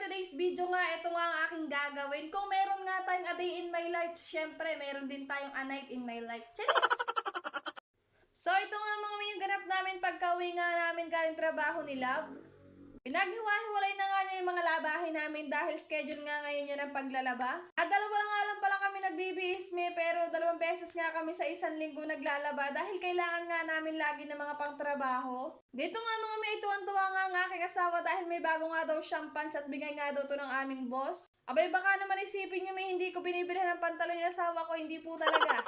today's video nga, ito nga ang aking gagawin. Kung meron nga tayong a day in my life, syempre, meron din tayong a night in my life. Charis! So, ito nga mga yung ganap namin pagka-uwi nga namin galing trabaho ni Love. Pinaghiwa-hiwalay na nga niya yung mga labahin namin dahil schedule nga ngayon yun ang paglalaba. At dalawa nga lang pala kami nagbibisme pero 2 beses nga kami sa isang linggo naglalaba dahil kailangan nga namin lagi ng mga pangtrabaho. Dito nga mga may tuwan-tuwa nga ang aking asawa dahil may bago nga daw siyang pants at bigay nga daw to ng aming boss. Abay baka naman isipin niyo may hindi ko binibilhan ng pantalon yung asawa ko, hindi po talaga.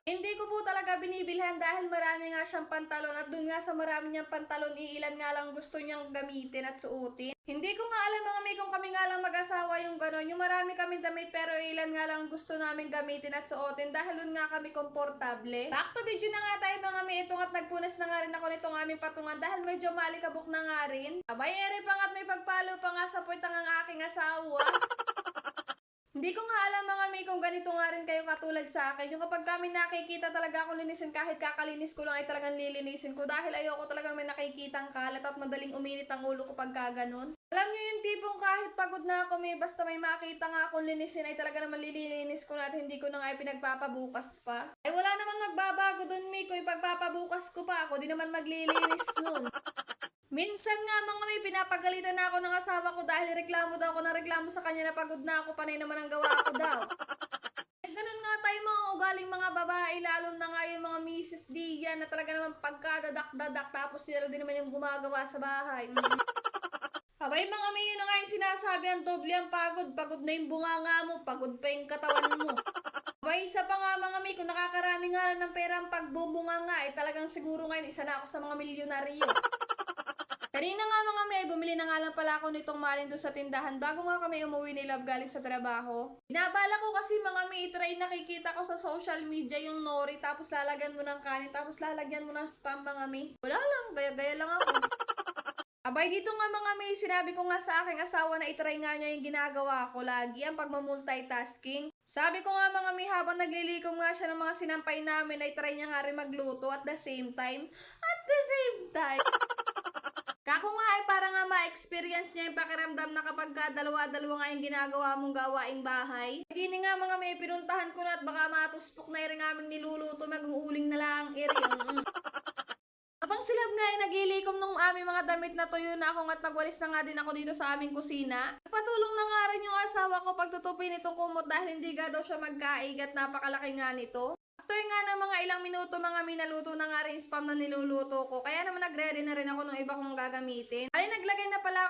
Hindi ko po talaga binibilhan dahil marami nga siyang pantalon at dun nga sa marami niyang pantalon, iilan nga lang gusto niyang gamitin at suotin. Hindi ko nga alam mga may kung kami nga lang mag-asawa yung gano'n, yung marami kami damit pero ilan nga lang gusto namin gamitin at suotin dahil dun nga kami komportable. Back to video na nga tayo mga may itong at nagpunas na nga rin ako nitong aming patungan dahil medyo malikabok na nga rin. Abay ere pa nga at may pagpalo pa nga sa puwetang ang aking asawa. Hindi ko nga alam mga may kung ganito nga rin kayo katulad sa akin. Yung kapag kami nakikita talaga akong linisin kahit kakalinis ko lang ay talagang lilinisin ko dahil ayoko talagang may nakikitang kalat at madaling uminit ang ulo ko pagka ganun. Alam nyo yung tipong kahit pagod na ako basta may makita nga akong linisin ay talaga naman lilinis ko na at hindi ko na nga pinagpapabukas pa. Ay wala naman magbabago dun Miko, ipagpapabukas ko pa ako, di naman maglilinis nun. Minsan nga mga may pinapagalitan na ako ng asawa ko dahil reklamo daw ako ng reklamo sa kanya na pagod na ako, panay naman ang gawa ko daw. Ganun nga tayo mga ugaling mga babae, lalo na nga yung mga Mrs. Dian na talaga naman pagkadadak-dadak tapos sila din naman yung gumagawa sa bahay. Abay mga may yun na nga yung sinasabi, ang doble ang pagod, pagod na yung bunganga mo, pagod pa yung katawan mo. Abay isa pa nga mga may, kung nakakarami nga lang ng pera ang pagbubunganga, talagang siguro ngayon isa na ako sa mga milyonaryo. Kanina nga mga may, bumili na nga lang pala ako nitong malin doon sa tindahan bago nga kami umuwi ni Love galing sa trabaho. Binabala ko kasi mga may itry, nakikita ko sa social media yung nori tapos lalagyan mo ng kanin tapos lalagyan mo ng spam mga may. Wala lang, gaya-gaya lang ako. Abay dito nga mga may, sinabi ko nga sa aking asawa na itry nga niya yung ginagawa ko lagi, ang pagmamultitasking. Sabi ko nga mga may, habang naglilikom nga siya ng mga sinampay namin ay try niya nga rin magluto at the same time. Kako nga ay para nga ma-experience niya yung pakiramdam na kapag dalawa-dalawa nga yung ginagawa mong gawaing bahay. Hindi nga mga may pinuntahan ko na at baka matuspok na yung aming niluluto, mag-uuling na lang area. Habang sila nga ay naglilikom nung aming mga damit na tuyo na ako at nagwalis na nga din ako dito sa aming kusina. Nagpatulong na nga rin yung asawa ko pagtutupin itong kumot dahil hindi nga daw siya magkaig at napakalaki nga nito. After nga ng mga ilang minuto mga minaluto na nga rin spam na niluluto ko. Kaya naman nagre-ready na rin ako ng iba kong gagamitin. Ay naglagay na pala ako